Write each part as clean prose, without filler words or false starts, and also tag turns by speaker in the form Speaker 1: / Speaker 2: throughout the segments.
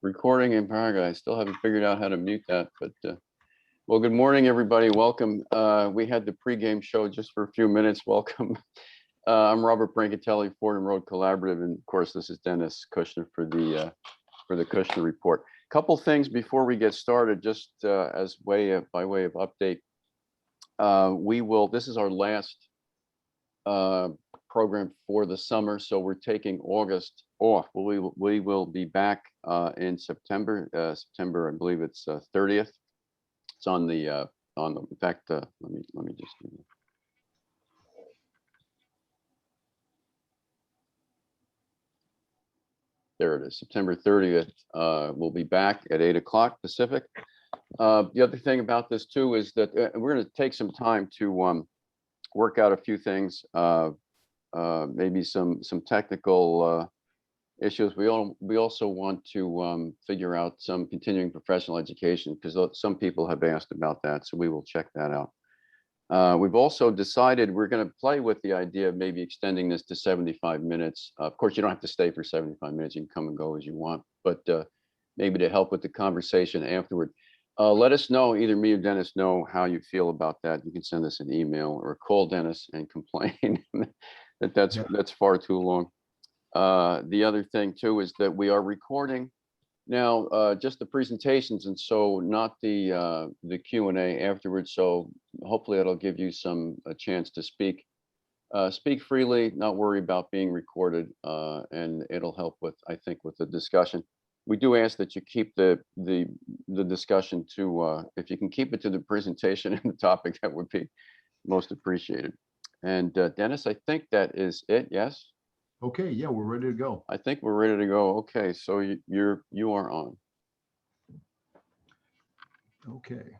Speaker 1: Recording in progress. I still haven't figured out how to mute that, but well, good morning, everybody. Welcome. We had the pregame show just for a few minutes. Welcome. I'm Robert Brancatelli, Fordham Road Collaborative, and of course, this is Dennis Kushner for the Kushner Report. Couple things before we get started, just as by way of update. This is our last program for the summer, so we're taking August off. We will be back in September. September, I believe it's 30th. It's on the in fact, let me just do that. There it is, September 30th. We'll be back at 8 o'clock Pacific. The other thing about this too is that we're going to take some time to work out a few things, maybe some technical issues. We also want to figure out some continuing professional education, because some people have asked about that, so we will check that out. We've also decided we're going to play with the idea of maybe extending this to 75 minutes. Of course, you don't have to stay for 75 minutes. You can come and go as you want, but maybe to help with the conversation afterward. Let us know, either me or Dennis, know how you feel about that. You can send us an email or call Dennis and complain that's far too long. The other thing too is that we are recording now just the presentations, and so not the Q&A afterwards. So hopefully that'll give you a chance to speak freely, not worry about being recorded, and it'll help with, I think, with the discussion. We do ask that you keep the discussion to, if you can keep it to the presentation and the topic, that would be most appreciated. And Dennis, I think that is it. Yes.
Speaker 2: Okay. Yeah, we're ready to go.
Speaker 1: I think we're ready to go. Okay, so you are on.
Speaker 2: Okay.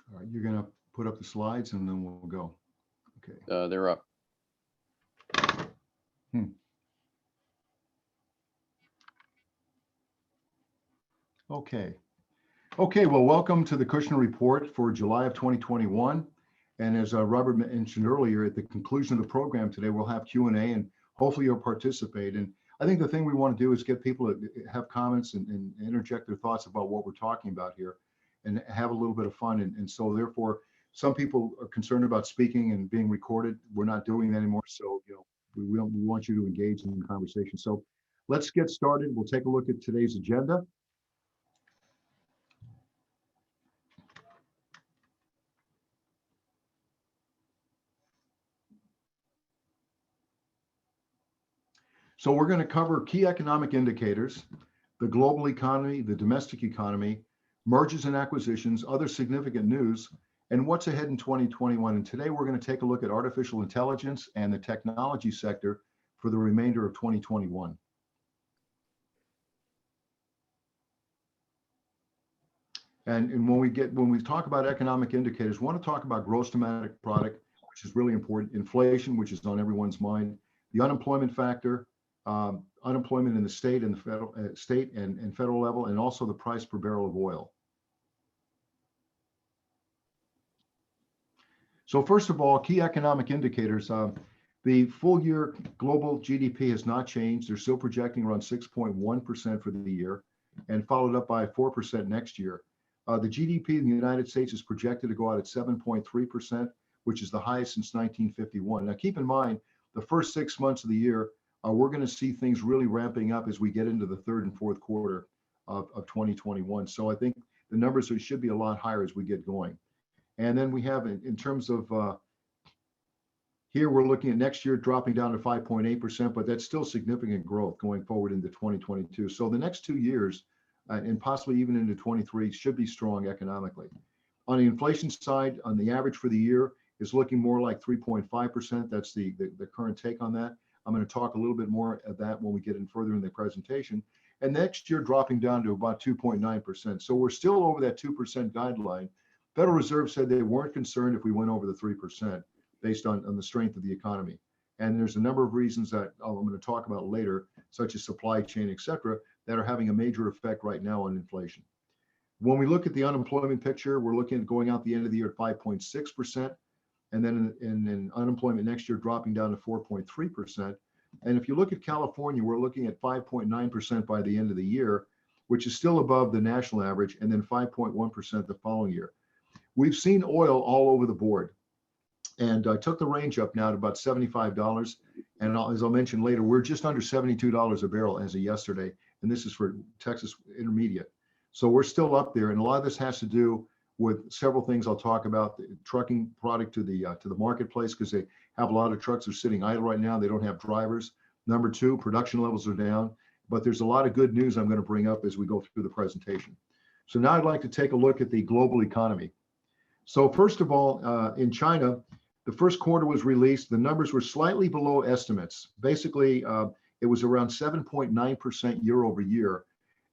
Speaker 2: All right. You're gonna put up the slides and then we'll go. Okay.
Speaker 1: They're up.
Speaker 2: Okay. Okay, well, welcome to the Kushner Report for July of 2021. And as Robert mentioned earlier, at the conclusion of the program today, we'll have Q&A, and hopefully you'll participate. And I think the thing we want to do is get people to have comments and interject their thoughts about what we're talking about here and have a little bit of fun. And so therefore, some people are concerned about speaking and being recorded. We're not doing that anymore. So, we want you to engage in the conversation. So let's get started. We'll take a look at today's agenda. So we're going to cover key economic indicators, the global economy, the domestic economy, mergers and acquisitions, other significant news, and what's ahead in 2021. And today we're going to take a look at artificial intelligence and the technology sector for the remainder of 2021. And when we talk about economic indicators, we want to talk about gross domestic product, which is really important, inflation, which is on everyone's mind, the unemployment factor, unemployment in the state and the federal and federal level, and also the price per barrel of oil. So first of all, key economic indicators. The full year global GDP has not changed. They're still projecting around 6.1% for the year, and followed up by 4% next year. The GDP in the United States is projected to go out at 7.3%, which is the highest since 1951. Now keep in mind, the first 6 months of the year, we're going to see things really ramping up as we get into the third and fourth quarter of 2021. So I think the numbers should be a lot higher as we get going. And then we have, in terms of, here we're looking at next year dropping down to 5.8%, but that's still significant growth going forward into 2022. So the next 2 years, and possibly even into 23, should be strong economically. On the inflation side, on the average for the year, is looking more like 3.5%. That's the current take on that. I'm going to talk a little bit more of that when we get in further in the presentation. And next year dropping down to about 2.9%. So we're still over that 2% guideline. Federal Reserve said they weren't concerned if we went over the 3% based on the strength of the economy. And there's a number of reasons that I'm going to talk about later, such as supply chain, et cetera, that are having a major effect right now on inflation. When we look at the unemployment picture, we're looking at going out the end of the year at 5.6%. And then in unemployment next year dropping down to 4.3%. And if you look at California, we're looking at 5.9% by the end of the year, which is still above the national average, and then 5.1% the following year. We've seen oil all over the board. And I took the range up now to about $75. And as I'll mention later, we're just under $72 a barrel as of yesterday. And this is for Texas Intermediate. So we're still up there. And a lot of this has to do with several things I'll talk about: the trucking product to the marketplace, because they have a lot of trucks that are sitting idle right now. They don't have drivers. Number two, production levels are down. But there's a lot of good news I'm going to bring up as we go through the presentation. So now I'd like to take a look at the global economy. So first of all, in China, the first quarter was released. The numbers were slightly below estimates. Basically, it was around 7.9% year over year,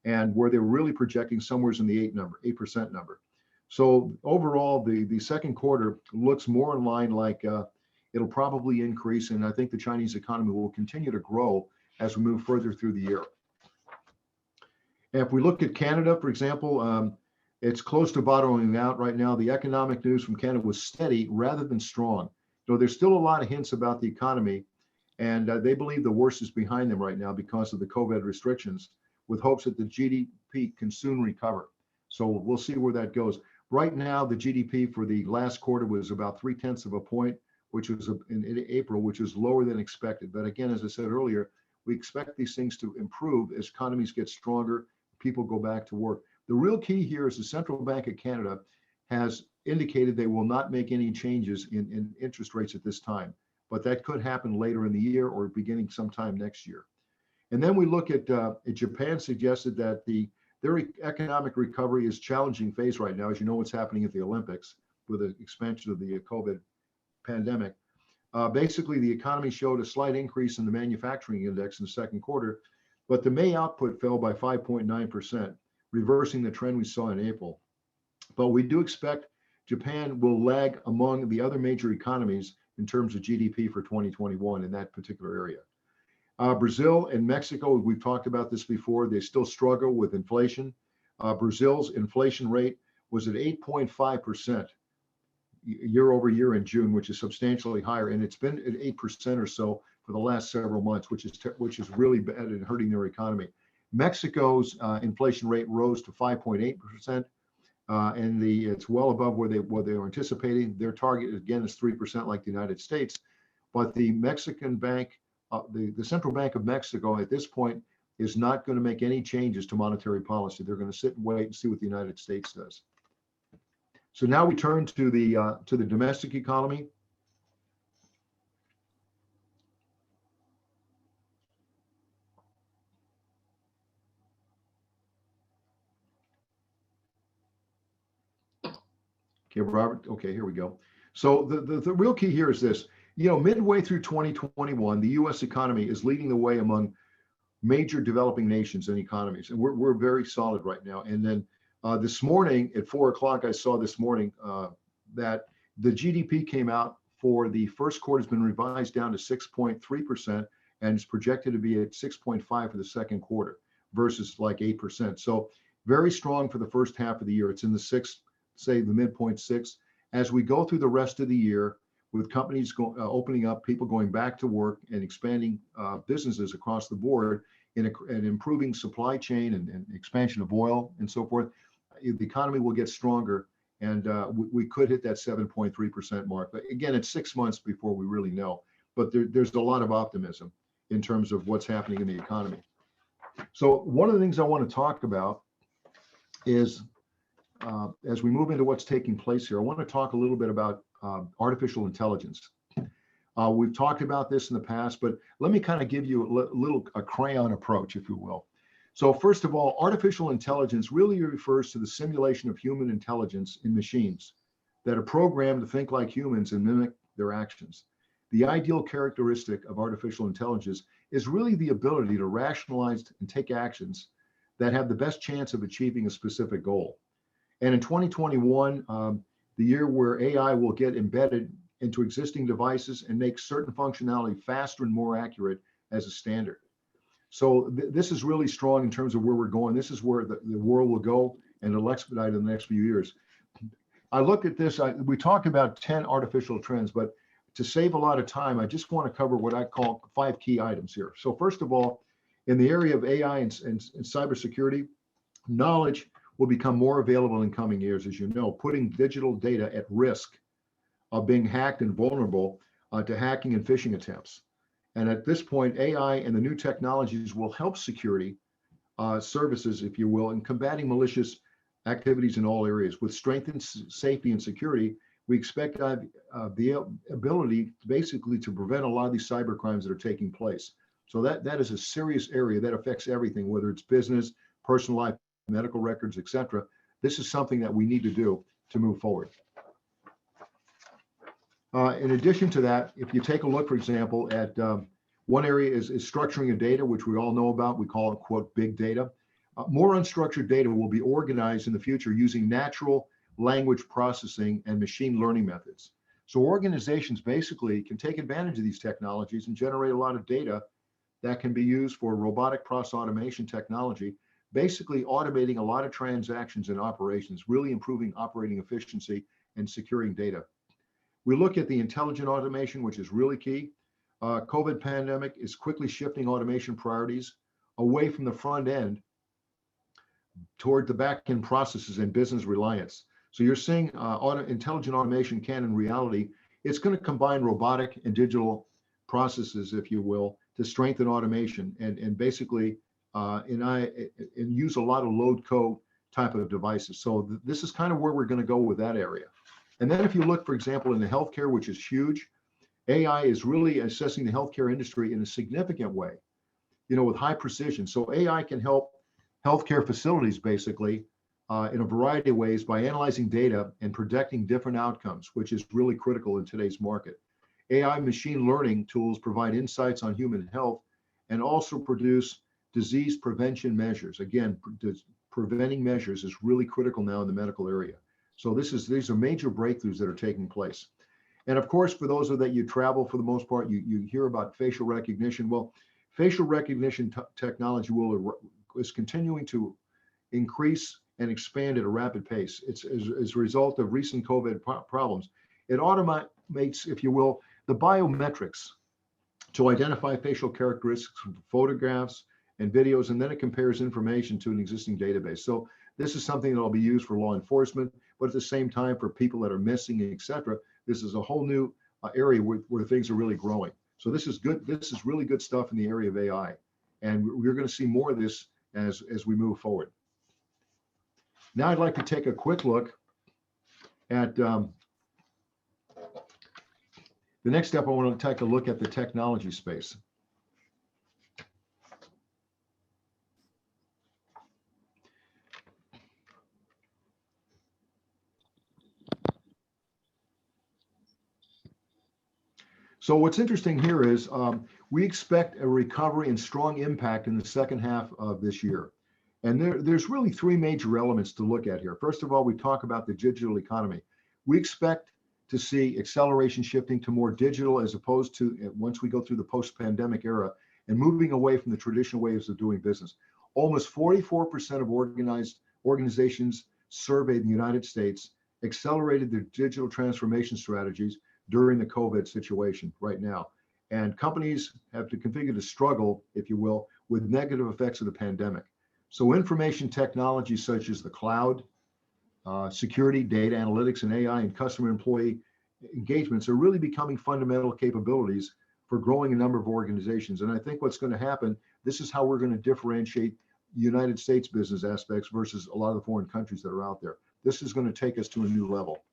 Speaker 2: and where they were really projecting somewhere in the 8% number. So overall, the second quarter looks more in line, like it'll probably increase, and I think the Chinese economy will continue to grow as we move further through the year. And if we look at Canada, for example, it's close to bottoming out right now. The economic news from Canada was steady rather than strong. So there's still a lot of hints about the economy, and they believe the worst is behind them right now because of the COVID restrictions, with hopes that the GDP can soon recover. So we'll see where that goes. Right now, the GDP for the last quarter was about 0.3 of a point, which was in April, which was lower than expected. But again, as I said earlier, we expect these things to improve as economies get stronger, people go back to work. The real key here is the Central Bank of Canada has indicated they will not make any changes in interest rates at this time, but that could happen later in the year or beginning sometime next year. And then we look at Japan suggested that their economic recovery is challenging phase right now. As you know, what's happening at the Olympics with the expansion of the COVID pandemic. Basically, the economy showed a slight increase in the manufacturing index in the second quarter, but the May output fell by 5.9%, reversing the trend we saw in April. But we do expect Japan will lag among the other major economies in terms of GDP for 2021 in that particular area. Brazil and Mexico, we've talked about this before, they still struggle with inflation. Brazil's inflation rate was at 8.5% year over year in June, which is substantially higher, and it's been at 8% or so for the last several months, which is really bad and hurting their economy. Mexico's inflation rate rose to 5.8%, and it's well above where they were anticipating. Their target again is 3%, like the United States, but the Mexican bank, the Central Bank of Mexico at this point is not going to make any changes to monetary policy. They're going to sit and wait and see what the United States does. So now we turn to the domestic economy. Okay, Robert. Okay, here we go. So the real key here is this. You know, midway through 2021, the U.S. economy is leading the way among major developing nations and economies, and we're very solid right now. And then this morning at 4 o'clock, I saw this morning that the GDP came out for the first quarter has been revised down to 6.3%, and it's projected to be at 6.5 for the second quarter versus like 8%. So very strong for the first half of the year. It's in the six, say the midpoint 6. As we go through the rest of the year, with companies opening up, people going back to work and expanding businesses across the board, and improving supply chain and expansion of oil and so forth, the economy will get stronger, and we could hit that 7.3% mark. But again, it's 6 months before we really know. But there's a lot of optimism in terms of what's happening in the economy. So one of the things I want to talk about is, as we move into what's taking place here, I want to talk a little bit about artificial intelligence. We've talked about this in the past, but let me kind of give you a crayon approach, if you will. So first of all, artificial intelligence really refers to the simulation of human intelligence in machines that are programmed to think like humans and mimic their actions. The ideal characteristic of artificial intelligence is really the ability to rationalize and take actions that have the best chance of achieving a specific goal. And in 2021, the year where AI will get embedded into existing devices and make certain functionality faster and more accurate as a standard. So this is really strong in terms of where we're going. This is where the world will go, and it'll expedite in the next few years. I looked at this, we talked about 10 artificial trends, but to save a lot of time, I just want to cover what I call 5 key items here. So first of all, in the area of AI and cybersecurity, knowledge will become more available in coming years, as you know, putting digital data at risk of being hacked and vulnerable to hacking and phishing attempts. And at this point, AI and the new technologies will help security services, if you will, in combating malicious activities in all areas. With strengthened safety and security, we expect the ability basically to prevent a lot of these cyber crimes that are taking place. So that is a serious area that affects everything, whether it's business, personal life, medical records, etc. This is something that we need to do to move forward. In addition to that, if you take a look, for example, at one area is structuring of data, which we all know about. We call it, quote, big data. More unstructured data will be organized in the future using natural language processing and machine learning methods. So organizations basically can take advantage of these technologies and generate a lot of data that can be used for robotic process automation technology, basically automating a lot of transactions and operations, really improving operating efficiency and securing data. We look at the intelligent automation, which is really key. COVID pandemic is quickly shifting automation priorities away from the front end toward the back end processes and business reliance. So you're seeing intelligent automation can, in reality, it's going to combine robotic and processes, if you will, to strengthen automation and basically and use a lot of load code type of devices. So this is kind of where we're going to go with that area. And then if you look, for example, in the healthcare, which is huge, AI is really assessing the healthcare industry in a significant way, you know, with high precision. So AI can help healthcare facilities basically in a variety of ways by analyzing data and predicting different outcomes, which is really critical in today's market. AI machine learning tools provide insights on human health and also produce disease prevention measures. Again, preventing measures is really critical now in the medical area. So these are major breakthroughs that are taking place. And of course, for those of that you travel, for the most part, you hear about facial recognition. Well, facial recognition technology is continuing to increase and expand at a rapid pace. It's as a result of recent COVID problems. It automates, if you will, the biometrics to identify facial characteristics from photographs and videos, and then it compares information to an existing database. So this is something that will be used for law enforcement, but at the same time for people that are missing, etc. This is a whole new area where things are really growing. So this is good. This is really good stuff in the area of AI, and we're going to see more of this as we move forward. Now I'd like to take a quick look at the next step. I want to take a look at the technology space. So what's interesting here is we expect a recovery and strong impact in the second half of this year. And there's really 3 major elements to look at here. First of all, we talk about the digital economy. We expect to see acceleration shifting to more digital as opposed to once we go through the post-pandemic era and moving away from the traditional ways of doing business. Almost 44% of organizations surveyed in the United States accelerated their digital transformation strategies during the COVID situation right now. And companies have to configure to struggle, if you will, with negative effects of the pandemic. So information technology such as the cloud, security, data analytics, and AI and customer employee engagements are really becoming fundamental capabilities for growing a number of organizations. And I think what's going to happen, this is how we're going to differentiate United States business aspects versus a lot of the foreign countries that are out there. This is going to take us to a new level.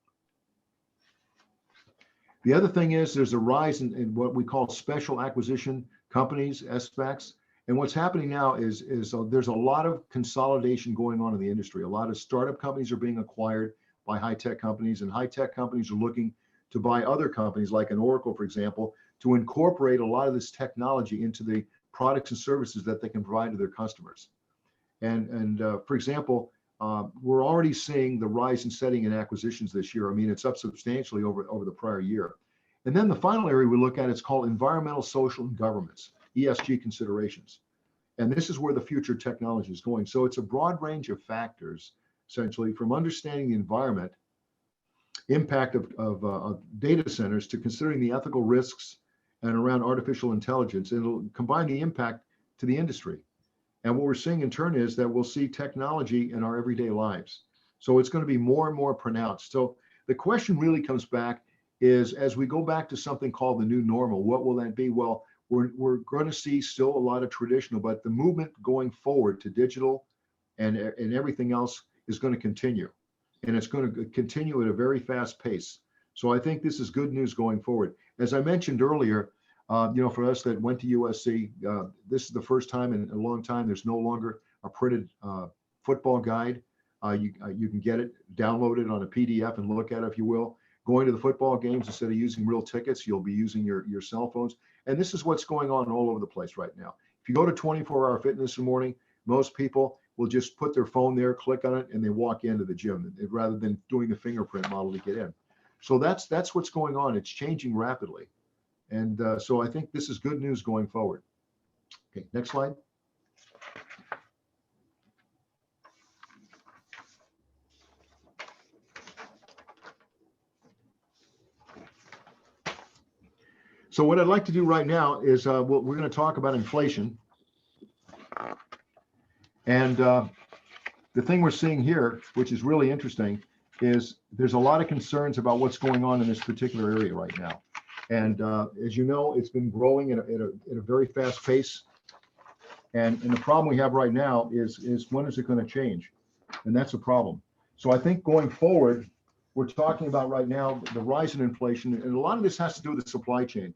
Speaker 2: The other thing is there's a rise in what we call special acquisition companies, SPACs. And what's happening now is there's a lot of consolidation going on in the industry. A lot of startup companies are being acquired by high-tech companies, and high-tech companies are looking to buy other companies like an Oracle, for example, to incorporate a lot of this technology into the products and services that they can provide to their customers. And for example, we're already seeing the rise in setting and acquisitions this year. I mean, it's up substantially over the prior year. And then the final area we look at is called environmental, social, and governance, ESG considerations. And this is where the future technology is going. So it's a broad range of factors, essentially, from understanding the environment impact of data centers to considering the ethical risks and around artificial intelligence. It'll combine the impact to the industry. And what we're seeing in turn is that we'll see technology in our everyday lives. So it's going to be more and more pronounced. So the question really comes back is, as we go back to something called the new normal, what will that be? Well, we're going to see still a lot of traditional, but the movement going forward to digital and everything else is going to continue. And it's going to continue at a very fast pace. So I think this is good news going forward. As I mentioned earlier, for us that went to USC, this is the first time in a long time there's no longer a printed football guide. You can get it, download it on a PDF and look at it if you will. Going to the football games, instead of using real tickets, you'll be using your cell phones. And this is what's going on all over the place right now. If you go to 24-hour fitness in the morning, most people will just put their phone there, click on it, and they walk into the gym rather than doing the fingerprint model to get in. So that's what's going on. It's changing rapidly. And so I think this is good news going forward. Okay, next slide. So what I'd like to do right now is we're going to talk about inflation. And the thing we're seeing here, which is really interesting, is there's a lot of concerns about what's going on in this particular area right now. And as you know, it's been growing at a very fast pace. And the problem we have right now is when is it going to change? And that's a problem. So I think going forward, we're talking about right now the rise in inflation, and a lot of this has to do with the supply chain.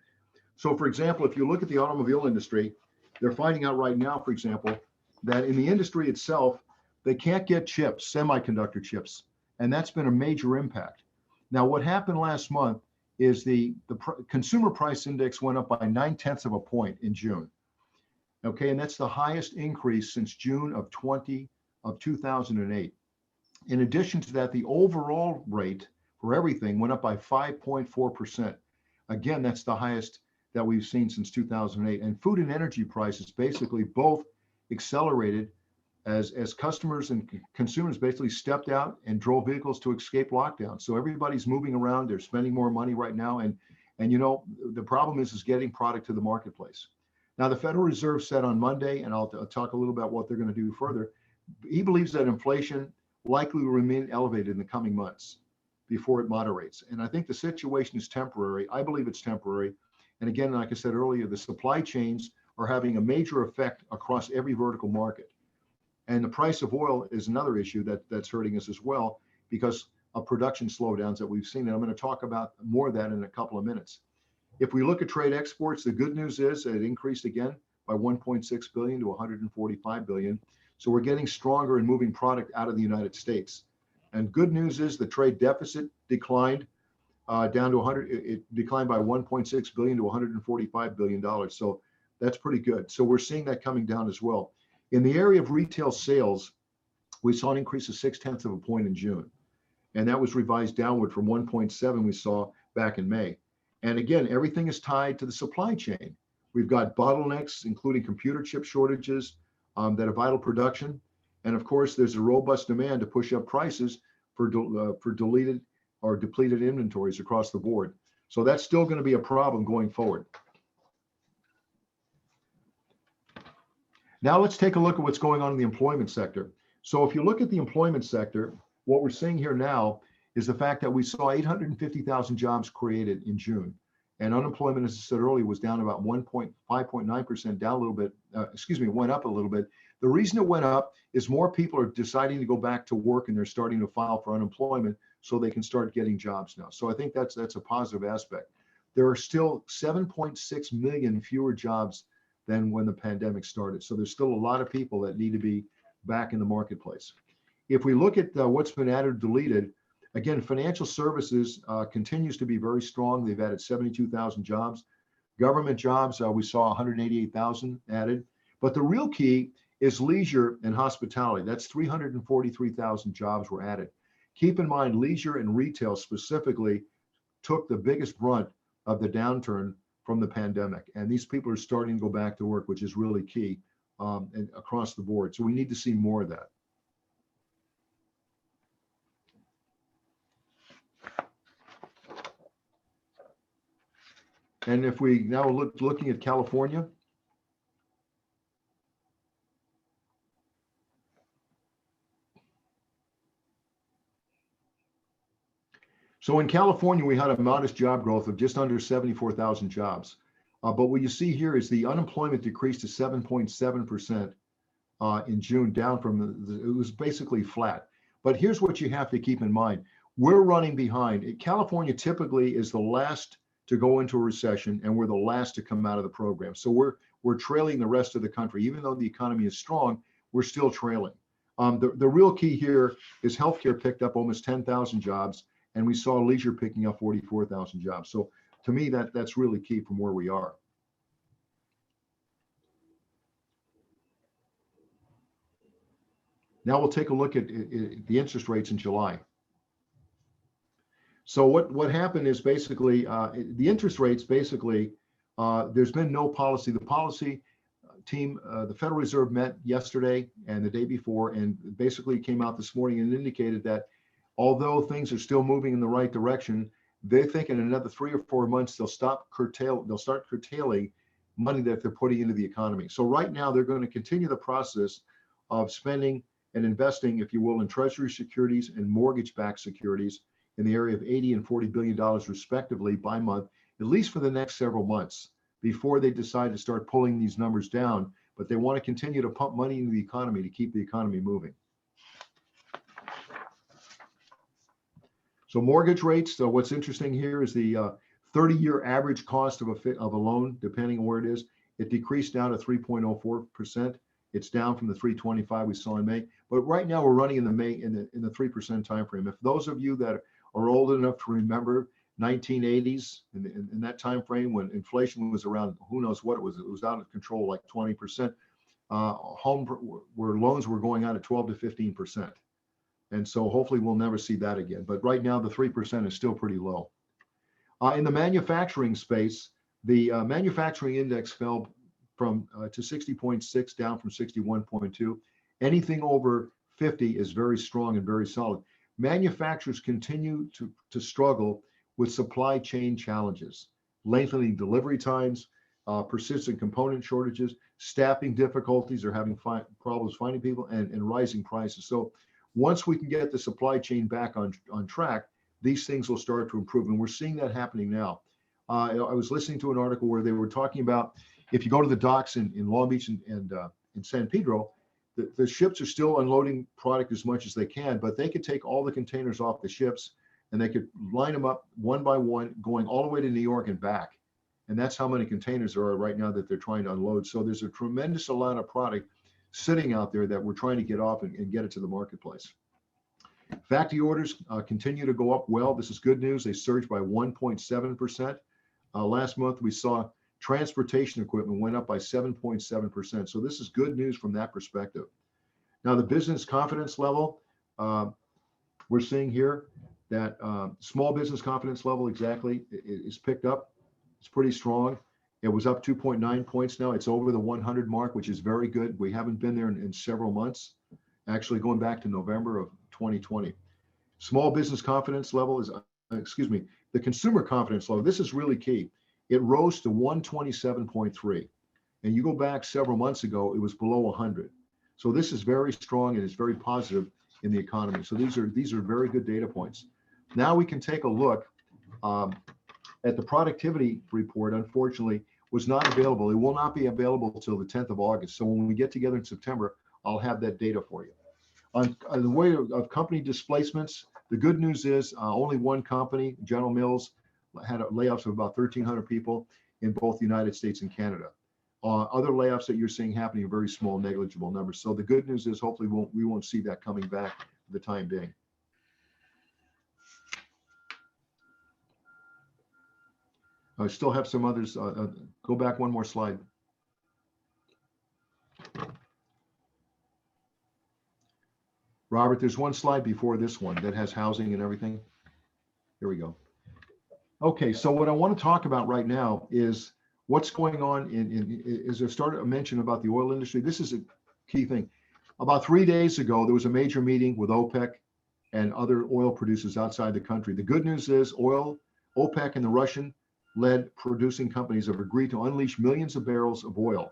Speaker 2: So for example, if you look at the automobile industry, they're finding out right now, for example, that in the industry itself, they can't get chips, semiconductor chips, and that's been a major impact. Now, what happened last month is the consumer price index went up by 0.9 of a point in June. Okay, and that's the highest increase since June of 2008. In addition to that, the overall rate for everything went up by 5.4%. Again, that's the highest that we've seen since 2008. And food and energy prices basically both accelerated as customers and consumers basically stepped out and drove vehicles to escape lockdown. So everybody's moving around, they're spending more money right now. And the problem is getting product to the marketplace. Now, the Federal Reserve said on Monday, and I'll talk a little about what they're going to do further, he believes that inflation likely will remain elevated in the coming months before it moderates. And I think the situation is temporary. I believe it's temporary. And again, like I said earlier, the supply chains are having a major effect across every vertical market. And the price of oil is another issue that's hurting us as well because of production slowdowns that we've seen. And I'm going to talk about more of that in a couple of minutes. If we look at trade exports, the good news is it increased again by 1.6 billion to 145 billion. So we're getting stronger in moving product out of the United States. And good news is the trade deficit declined down to it declined by 1.6 billion to 145 billion dollars. So that's pretty good. So we're seeing that coming down as well. In the area of retail sales, we saw an increase of 0.6 of a point in June. And that was revised downward from 1.7 we saw back in May. And again, everything is tied to the supply chain. We've got bottlenecks, including computer chip shortages that are vital production. And of course, there's a robust demand to push up prices for deleted or depleted inventories across the board. So that's still going to be a problem going forward. Now let's take a look at what's going on in the employment sector. So if you look at the employment sector, what we're seeing here now is the fact that we saw 850,000 jobs created in June. And unemployment, as I said earlier, was down about 5.9%, down a little bit, went up a little bit. The reason it went up is more people are deciding to go back to work and they're starting to file for unemployment so they can start getting jobs now. So I think that's a positive aspect. There are still 7.6 million fewer jobs than when the pandemic started. So there's still a lot of people that need to be back in the marketplace. If we look at what's been added or deleted, again, financial services continues to be very strong. They've added 72,000 jobs. Government jobs, we saw 188,000 added. But the real key is leisure and hospitality. That's 343,000 jobs were added. Keep in mind, leisure and retail specifically took the biggest brunt of the downturn from the pandemic. And these people are starting to go back to work, which is really key and across the board. So we need to see more of that. And if we now looking at California, so in California, we had a modest job growth of just under 74,000 jobs. But what you see here is the unemployment decreased to 7.7% in June, down from it was basically flat. But here's what you have to keep in mind. We're running behind. California typically is the last to go into a recession, and we're the last to come out of the program. So we're trailing the rest of the country. Even though the economy is strong, we're still trailing. The real key here is healthcare picked up almost 10,000 jobs, and we saw leisure picking up 44,000 jobs. So to me, that's really key from where we are. Now we'll take a look at the interest rates in July. So what happened is basically the interest rates basically, there's been no policy. The policy team, the Federal Reserve met yesterday and the day before, and basically came out this morning and indicated that although things are still moving in the right direction, they think in another 3 or 4 months they'll start curtailing money that they're putting into the economy. So right now they're going to continue the process of spending and investing, if you will, in treasury securities and mortgage-backed securities in the area of $80 and $40 billion respectively by month, at least for the next several months, before they decide to start pulling these numbers down. But they want to continue to pump money into the economy to keep the economy moving. So mortgage rates, so what's interesting here is the 30-year average cost of a loan, depending on where it is, it decreased down to 3.04%. It's down from the 3.25 we saw in May. But right now we're running in the 3% time frame. If those of you that are old enough to remember 1980s in that time frame when inflation was around, who knows what it was out of control, like 20%, where loans were going out at 12 to 15%. And so hopefully we'll never see that again. But right now the 3% is still pretty low. In the manufacturing space, the manufacturing index fell from to 60.6, down from 61.2. Anything over 50 is very strong and very solid. Manufacturers continue to struggle with supply chain challenges, lengthening delivery times, persistent component shortages, staffing difficulties, or having problems finding people, and rising prices. So once we can get the supply chain back on track, these things will start to improve. And we're seeing that happening now. I was listening to an article where they were talking about if you go to the docks in Long Beach and in San Pedro, the ships are still unloading product as much as they can, but they could take all the containers off the ships and they could line them up one by one, going all the way to New York and back. And that's how many containers there are right now that they're trying to unload. So there's a tremendous amount of product sitting out there that we're trying to get off and get it to the marketplace. Factory orders continue to go up well. This is good news. They surged by 1.7%. Last month, we saw transportation equipment went up by 7.7%. So this is good news from that perspective. Now, the business confidence level, we're seeing here that small business confidence level exactly is picked up. It's pretty strong. It was up 2.9 points now. It's over the 100 mark, which is very good. We haven't been there in several months, actually going back to November of 2020. Small business confidence level is, the consumer confidence level, this is really key. It rose to 127.3. And you go back several months ago, it was below 100. So this is very strong and it's very positive in the economy. So these are very good data points. Now we can take a look at the productivity report. Unfortunately, was not available. It will not be available until the 10th of August. So when we get together in September, I'll have that data for you. On the way of company displacements, the good news is only one company, General Mills, had layoffs of about 1,300 people in both the United States and Canada. Other layoffs that you're seeing happening are very small, negligible numbers. So the good news is hopefully we won't see that coming back for the time being. I still have some others. Go back one more slide. Robert, there's one slide before this one that has housing and everything. Here we go. Okay, so what I want to talk about right now is what's going on as I started to mention about the oil industry. This is a key thing. About 3 days ago, there was a major meeting with OPEC and other oil producers outside the country. The good news is OPEC and the Russian led producing companies have agreed to unleash millions of barrels of oil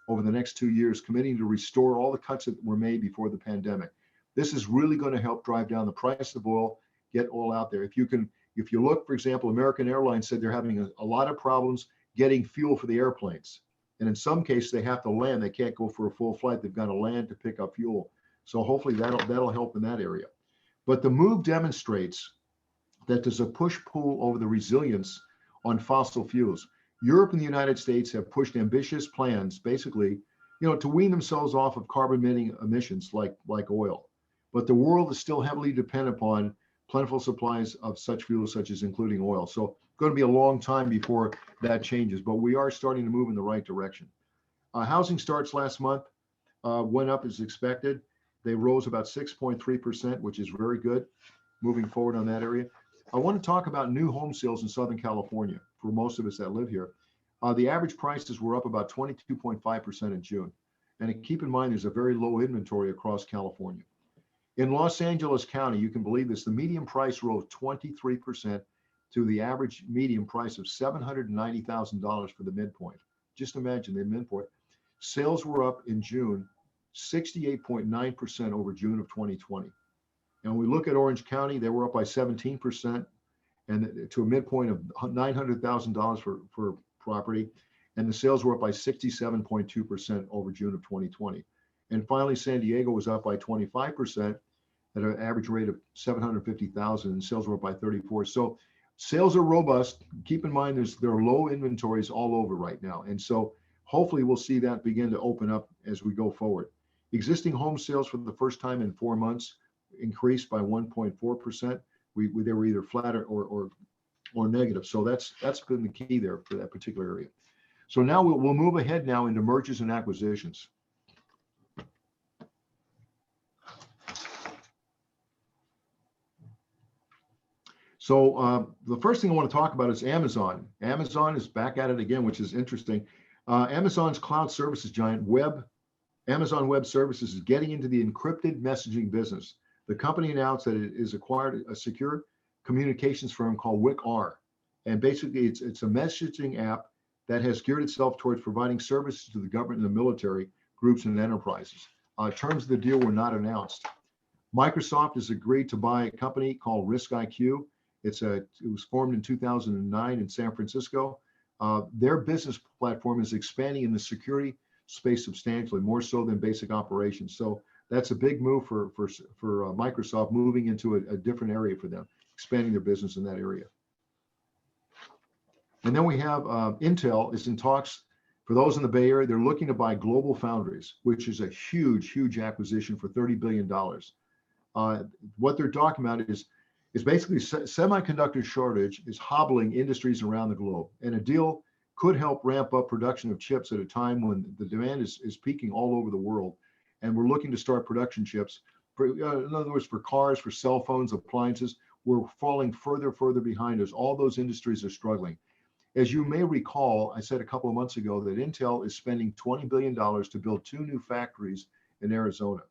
Speaker 2: over the next 2 years, committing to restore all the cuts that were made before the pandemic. This is really going to help drive down the price of oil, get oil out there. If you look, for example, American Airlines said they're having a lot of problems getting fuel for the airplanes. And in some cases, they have to land. They can't go for a full flight. They've got to land to pick up fuel. So hopefully that'll help in that area. But the move demonstrates that there's a push-pull over the resilience on fossil fuels. Europe and the United States have pushed ambitious plans, basically, to wean themselves off of carbon-emitting emissions like oil. But the world is still heavily dependent upon plentiful supplies of such fuels, such as including oil. So it's going to be a long time before that changes, but we are starting to move in the right direction. Housing starts last month went up as expected. They rose about 6.3%, which is very good moving forward on that area. I want to talk about new home sales in Southern California for most of us that live here. The average prices were up about 22.5% in June. And keep in mind, there's a very low inventory across California. In Los Angeles County, you can believe this, the median price rose 23% to the average median price of $790,000 for the midpoint. Just imagine the midpoint. Sales were up in June 68.9% over June of 2020. And when we look at Orange County, they were up by 17% and to a midpoint of $900,000 for property. And the sales were up by 67.2% over June of 2020. And finally, San Diego was up by 25% at an average rate of 750,000, and sales were up by 34. So sales are robust. Keep in mind, there are low inventories all over right now. And so hopefully we'll see that begin to open up as we go forward. Existing home sales for the first time in 4 months increased by 1.4%. They were either flat or negative. So that's been the key there for that particular area. So now we'll move ahead now into mergers and acquisitions. So the first thing I want to talk about is Amazon. Amazon is back at it again, which is interesting. Amazon's cloud services giant Amazon Web Services is getting into the encrypted messaging business. The company announced that it has acquired a secure communications firm called WIC-R. And basically it's a messaging app that has geared itself towards providing services to the government and the military groups and enterprises. Terms of the deal were not announced. Microsoft has agreed to buy a company called RiskIQ. It was formed in 2009 in San Francisco. Their business platform is expanding in the security space substantially, more so than basic operations. So that's a big move for Microsoft, moving into a different area for them, expanding their business in that area. And then we have Intel is in talks. For those in the Bay Area, they're looking to buy Global Foundries, which is a huge, huge acquisition for $30 billion. What they're talking about is basically semiconductor shortage is hobbling industries around the globe, and a deal could help ramp up production of chips at a time when the demand is peaking all over the world. And we're looking to start production chips, in other words, for cars, for cell phones, appliances. We're falling further behind as all those industries are struggling. As you may recall, I said a couple of months ago that Intel is spending $20 billion to build 2 new factories in Arizona.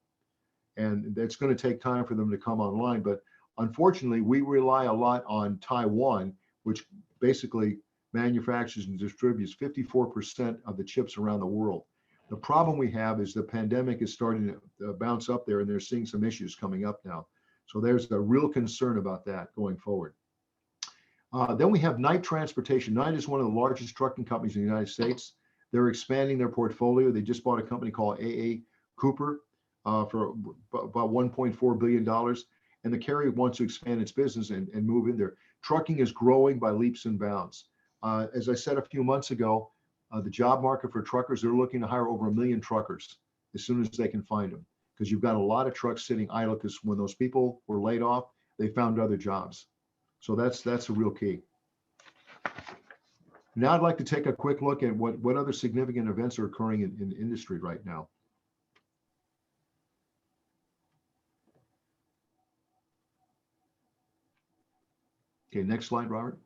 Speaker 2: And it's going to take time for them to come online. But unfortunately, we rely a lot on Taiwan, which basically manufactures and distributes 54% of the chips around the world. The problem we have is the pandemic is starting to bounce up there, and they're seeing some issues coming up now. So there's a real concern about that going forward. Then we have Knight Transportation. Knight is one of the largest trucking companies in the United States. They're expanding their portfolio. They just bought a company called A.A. Cooper for about $1.4 billion. And the carrier wants to expand its business and move in there. Trucking is growing by leaps and bounds. As I said a few months ago, the job market for truckers, they're looking to hire over 1 million truckers as soon as they can find them, because you've got a lot of trucks sitting idle, because when those people were laid off, they found other jobs. So that's a real key. Now I'd like to take a quick look at what other significant events are occurring in industry right now. Okay, next slide, Robert.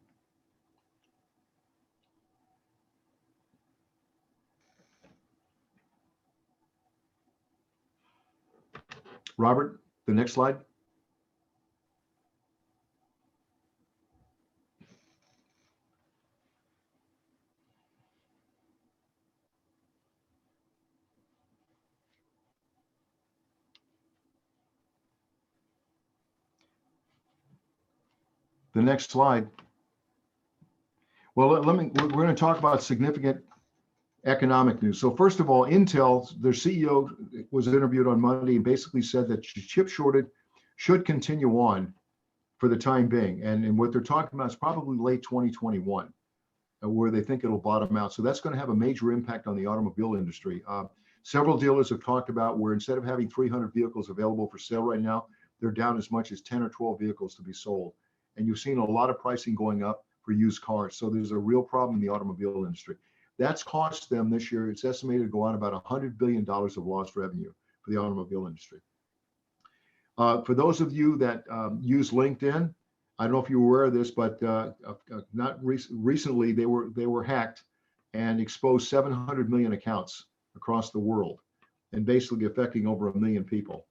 Speaker 2: Robert, the next slide. The next slide. Well, we're going to talk about significant economic news. So first of all, Intel, their CEO was interviewed on Monday and basically said that chip shortage should continue on for the time being. And what they're talking about is probably late 2021, where they think it'll bottom out. So that's going to have a major impact on the automobile industry. Several dealers have talked about where instead of having 300 vehicles available for sale right now, they're down as much as 10 or 12 vehicles to be sold. And you've seen a lot of pricing going up for used cars. So there's a real problem in the automobile industry. That's cost them this year, it's estimated to go on about $100 billion of lost revenue for the automobile industry. For those of you that use LinkedIn, I don't know if you're aware of this, but recently they were hacked and exposed 700 million accounts across the world and basically affecting over 1 million people.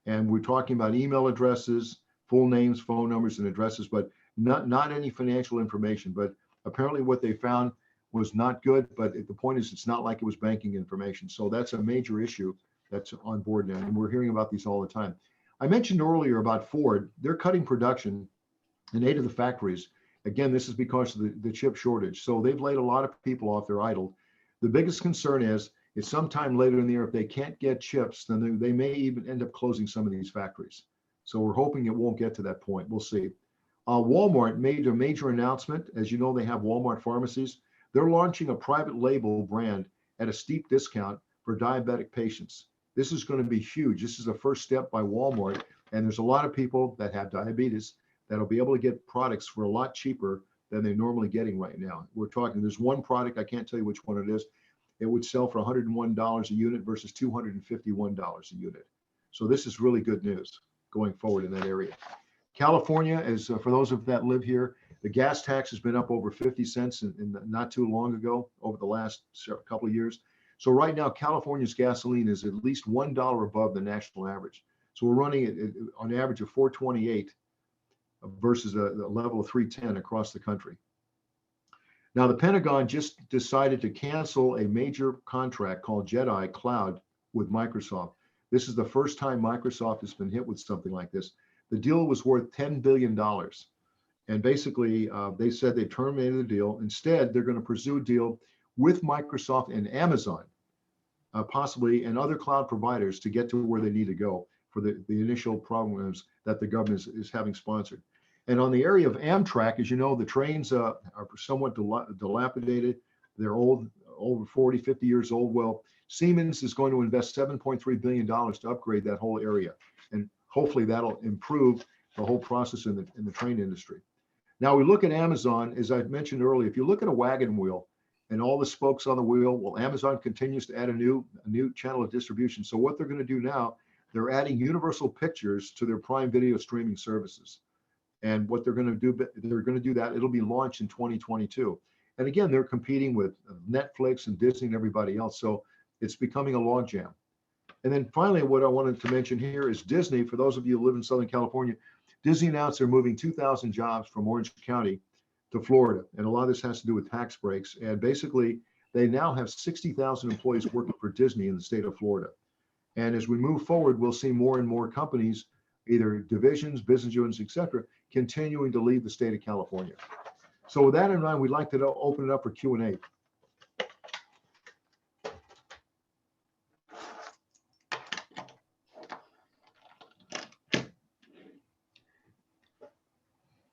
Speaker 2: And we're talking about email addresses, full names, phone numbers, and addresses, but not any financial information. But apparently what they found was not good, but the point is it's not like it was banking information. So that's a major issue that's on board now, and we're hearing about these all the time. I mentioned earlier about Ford. They're cutting production in 8 of the factories. Again, this is because of the chip shortage. So they've laid a lot of people off, they're idle. The biggest concern is sometime later in the year, if they can't get chips, then they may even end up closing some of these factories. So we're hoping it won't get to that point. We'll see. Walmart made a major announcement. As you know, they have Walmart pharmacies. They're launching a private label brand at a steep discount for diabetic patients. This is going to be huge. This is the first step by Walmart. And there's a lot of people that have diabetes that'll be able to get products for a lot cheaper than they're normally getting right now. We're talking, there's one product, I can't tell you which one it is. It would sell for $101 a unit versus $251 a unit. So this is really good news going forward in that area. California, as for those of that live here, the gas tax has been up over 50 cents in not too long ago, over the last couple of years. So right now, California's gasoline is at least $1 above the national average. So we're running it on average of 428 versus a level of 310 across the country. Now, the Pentagon just decided to cancel a major contract called Jedi Cloud with Microsoft. This is the first time Microsoft has been hit with something like this. The deal was worth $10 billion. And basically, they said they terminated the deal. Instead, they're going to pursue a deal with Microsoft and Amazon, possibly, and other cloud providers to get to where they need to go for the initial programs that the government is having sponsored. And on the area of Amtrak, as you know, the trains are somewhat dilapidated. They're old, over 40, 50 years old. Well, Siemens is going to invest $7.3 billion to upgrade that whole area. And hopefully that'll improve the whole process in the train industry. Now we look at Amazon, as I mentioned earlier, if you look at a wagon wheel and all the spokes on the wheel, well, Amazon continues to add a new channel of distribution. So what they're going to do now, they're adding Universal Pictures to their Prime Video streaming services. And what they're going to do that, it'll be launched in 2022. And again, they're competing with Netflix and Disney and everybody else. So it's becoming a logjam. And then finally, what I wanted to mention here is Disney. For those of you who live in Southern California, Disney announced they're moving 2,000 jobs from Orange County to Florida. And a lot of this has to do with tax breaks. And basically, they now have 60,000 employees working for Disney in the state of Florida. And as we move forward, we'll see more and more companies, either divisions, business units, et cetera, continuing to leave the state of California. So with that in mind, we'd like to open it up for Q&A.